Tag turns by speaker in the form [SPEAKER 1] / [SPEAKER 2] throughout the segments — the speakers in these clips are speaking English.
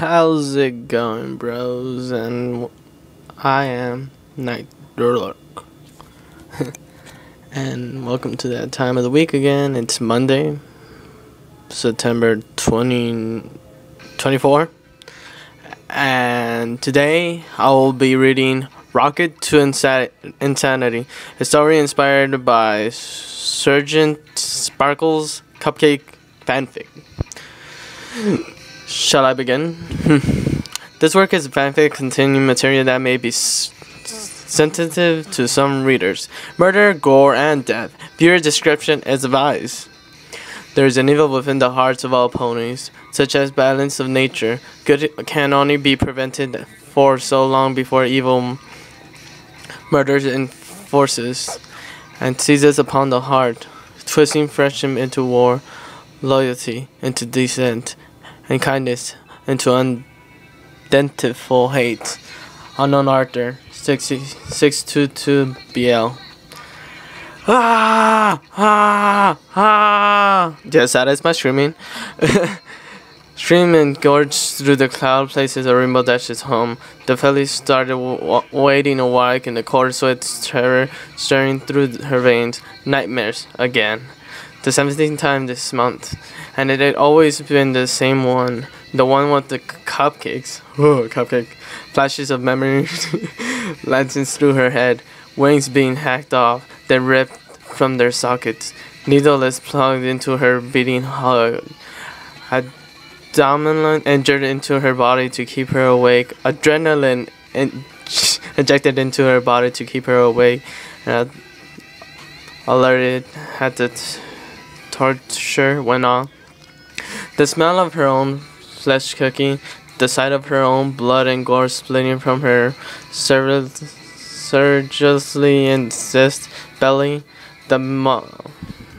[SPEAKER 1] How's it going, bros? And I am Noghtderlock. And welcome to that time of the week again. It's Monday, September 2024. And today I will be reading Rocket to Insanity, a story inspired by Sergeant Sparkle's Cupcake fanfic. Shall I begin? This work is a fanfic containing material that may be sensitive to some readers. Murder, gore, and death. Viewer description is advised. There is an evil within the hearts of all ponies, such as balance of nature. Good can only be prevented for so long before evil murders and forces and seizes upon the heart, twisting friendship into war, loyalty into dissent, and kindness into unidentifiable hate. Unknown Arthur, 622 BL. Yes, that is my streaming. Stream and gorge through the cloud places a Rainbow Dash's home. The filly started wading awake in the cold sweat, terror stirring through her veins. Nightmares again. The 17th time this month, and it had always been the same one, the one with the cupcakes. Oh, cupcake. Flashes of memory lancing through her head, wings being hacked off, then ripped from their sockets. Needles plugged into her beating heart. Adrenaline entered into her body to keep her awake. Adrenaline injected into her body to keep her awake. Alerted at the torture went on. The smell of her own flesh cooking, the sight of her own blood and gore splitting from her surgically incensed belly, the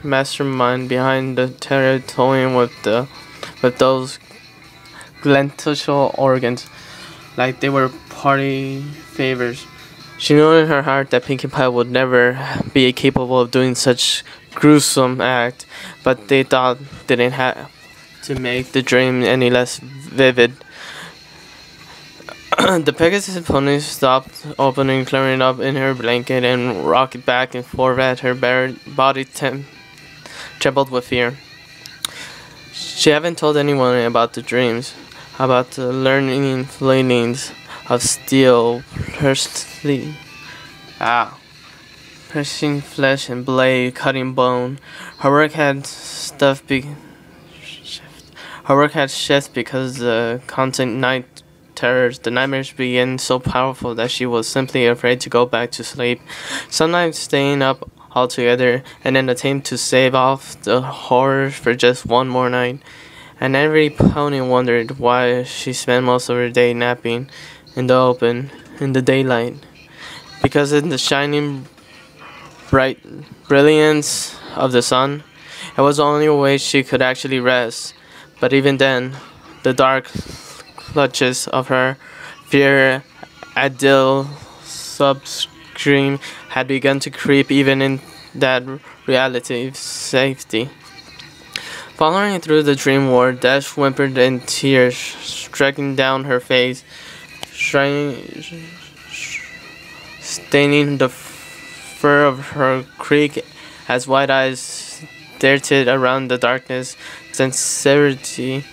[SPEAKER 1] mastermind behind the terror toying with those glandular organs like they were party favors. She knew in her heart that Pinkie Pie would never be capable of doing such gruesome act, but they thought didn't have to make the dream any less vivid. The Pegasus pony stopped opening, clearing up in her blanket, and rocked back and forth as her bare body trembled with fear. She hadn't told anyone about the dreams, about the learning feelings of steel, pressing flesh and blade, cutting bone. Her work had shift because the constant night terrors, the nightmares began so powerful that she was simply afraid to go back to sleep. Sometimes staying up altogether, and an attempt to save off the horror for just one more night. And every pony wondered why she spent most of her day napping in the open, in the daylight. Because in the shining bright brilliance of the sun, it was the only way she could actually rest. But even then, the dark clutches of her fear ideal sub-scream had begun to creep even in that reality of safety. Following through the dream world, Dash whimpered in tears, striking down her face, staining the fur of her creek as white eyes darted around the darkness sincerity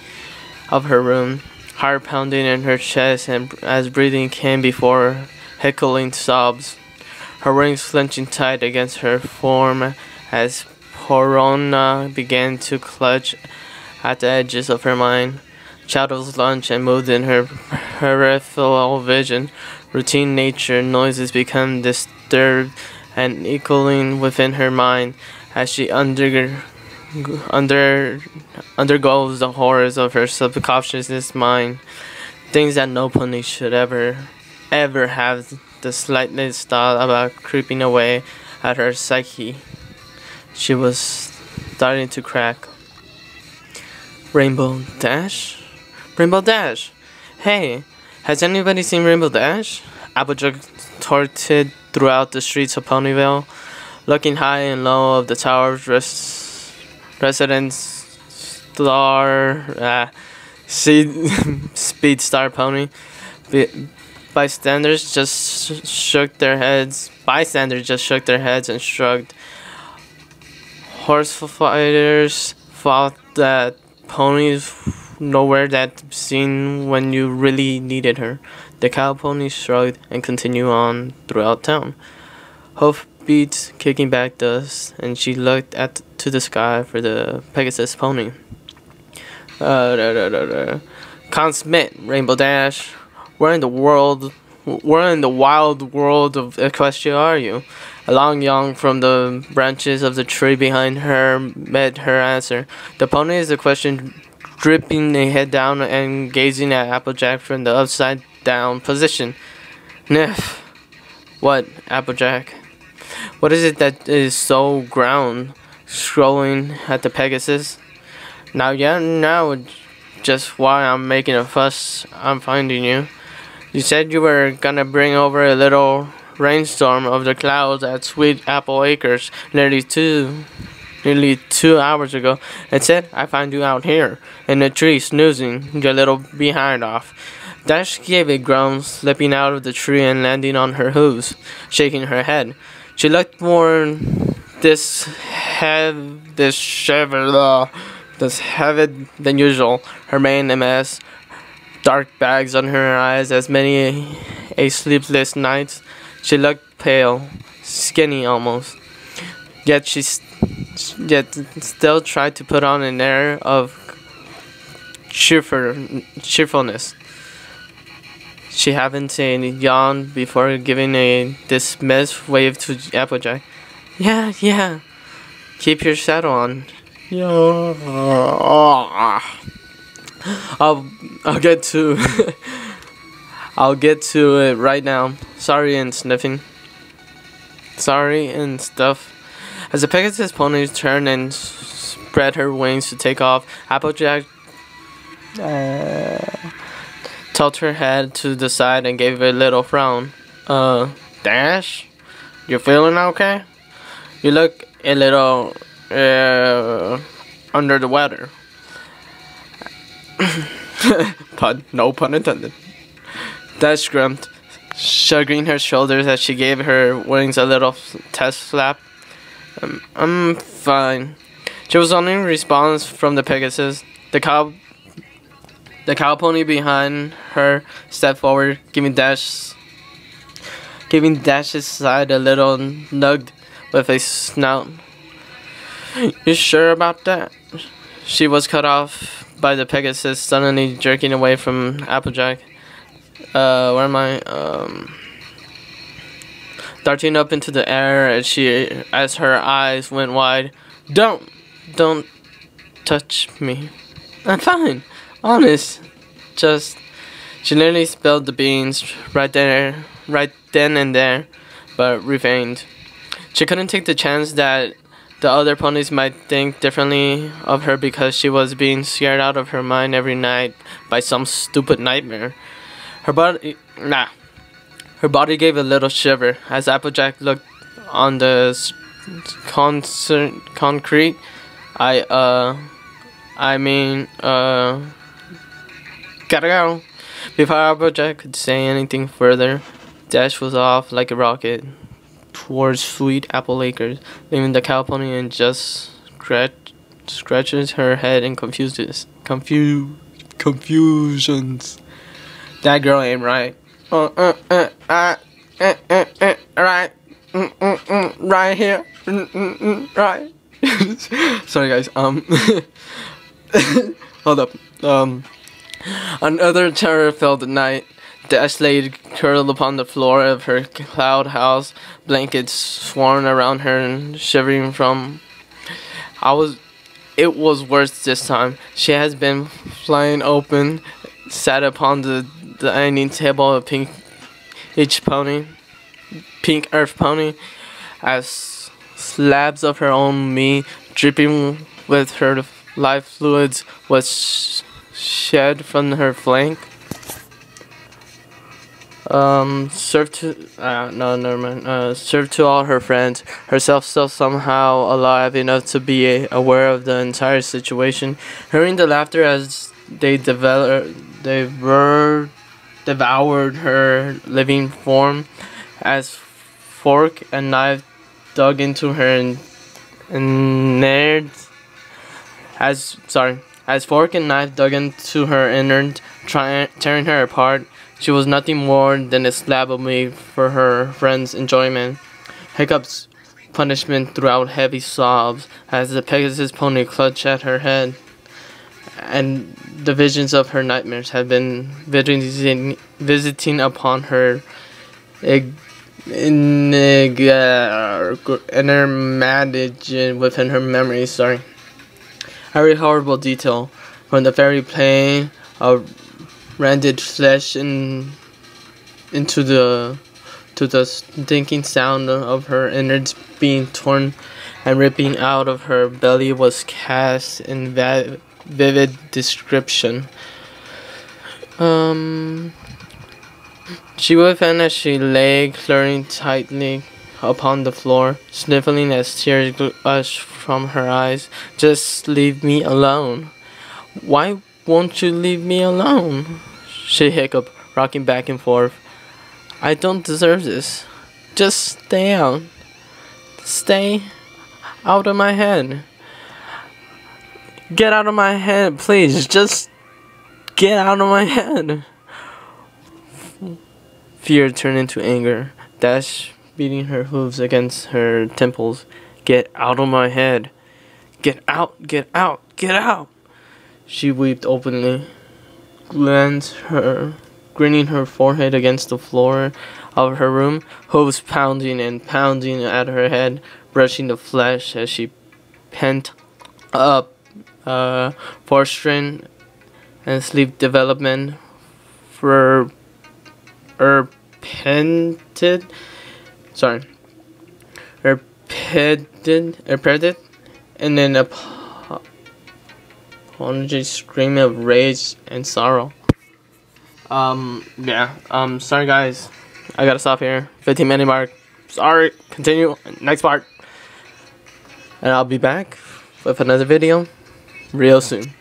[SPEAKER 1] of her room, heart pounding in her chest and as breathing came before heckling sobs, her wings clenching tight against her form as Corona began to clutch at the edges of her mind. Shadows launched and moved in her peripheral vision. Routine nature noises become disturbed and echoing within her mind as she undergoes the horrors of her subconscious mind. Things that no pony should ever have the slightest thought about creeping away at her psyche. She was starting to crack. Rainbow Dash? Rainbow Dash! Hey, has anybody seen Rainbow Dash? Applejack torted throughout the streets of Ponyville, looking high and low of the tower's residence See, Speed Star Pony. Bystanders just shook their heads. Bystanders just shook their heads and shrugged. Horse fighters thought that ponies nowhere that seen when you really needed her. The cow pony shrugged and continued on throughout town. Hoofbeats kicking back dust, and she looked to the sky for the Pegasus pony. Consummate Rainbow Dash. Where in the wild world of Equestria are you? A long yawn from the branches of the tree behind her met her answer. The pony is a question, dripping a head down and gazing at Applejack from the upside down position. Niff. What, Applejack? What is it that is so ground? Scrolling at the Pegasus. Now just why I'm making a fuss. I'm finding you. You said you were gonna bring over a little rainstorm of the clouds at Sweet Apple Acres nearly 2 hours ago. Instead, I find you out here in the tree snoozing your little behind off. Dash gave a groan, slipping out of the tree and landing on her hooves, shaking her head. She looked more heavy than usual. Her mane a mess, dark bags under her eyes, as many a sleepless night. She looked pale, skinny almost. Yet still tried to put on an air of cheerfulness. She happened a yawn before giving a dismissed wave to Applejack. Yeah. Keep your saddle on. Yeah. I'll get to I'll get to it right now. Sorry and stuff. As the Pegasus pony turned and spread her wings to take off, Applejack tilted her head to the side and gave a little frown. Dash? You feeling okay? You look a little under the weather. No pun intended. Dash grumped, shrugging her shoulders as she gave her wings a little test flap. I'm fine. She was only in response from the Pegasus. The cow pony behind her stepped forward, giving Dash's side a little nudge with a snout. You sure about that? She was cut off by the Pegasus, suddenly jerking away from Applejack. Where am I? Darting up into the air as her eyes went wide. Don't touch me. I'm fine. Honest. She nearly spilled the beans right then and there, but refrained. She couldn't take the chance that the other ponies might think differently of her because she was being scared out of her mind every night by some stupid nightmare. Her body gave a little shiver as Applejack looked on the concrete. Gotta go. Before Applejack could say anything further, Dash was off like a rocket towards Sweet Apple Acres, leaving the cow pony and just scratches her head in confusions. That girl ain't right. Right here. Right. Sorry guys. Hold up. Another terror-filled night. Dash lay curled upon the floor of her cloud house, blankets swarmed around her and shivering from. It was worse this time. She has been flying open, sat upon the dining table of pink earth pony, as slabs of her own meat, dripping with her life fluids, was shed from her flank. Served to all her friends, herself still somehow alive enough to be aware of the entire situation, hearing the laughter as they were devoured her living form as fork and knife dug into her innards. As fork and knife dug into her innards, tearing her apart. She was nothing more than a slab of meat for her friend's enjoyment. Hiccup's punishment threw out heavy sobs as the Pegasus pony clutched at her head, and the visions of her nightmares had been visiting upon her enigmatic within her memory. Every horrible detail, from the very plane of rended flesh into the stinking sound of her innards being torn and ripping out of her belly, was cast in vivid description. She within as she lay clutching tightly upon the floor, sniffling as tears gushed from her eyes. Just leave me alone. Why won't you leave me alone? She hiccuped, rocking back and forth. I don't deserve this. Just stay out. Stay out of my head. Get out of my head, please. Just get out of my head. Fear turned into anger. Dash beating her hooves against her temples. Get out of my head. Get out, get out, get out. She wept openly, grinning her forehead against the floor of her room, hooves pounding and pounding at her head, brushing the flesh as she pent up foreskin and sleep development for repented, and then apology scream of rage and sorrow. Sorry guys, I gotta stop here. 15-minute mark. Sorry, continue next part, and I'll be back with another video real soon.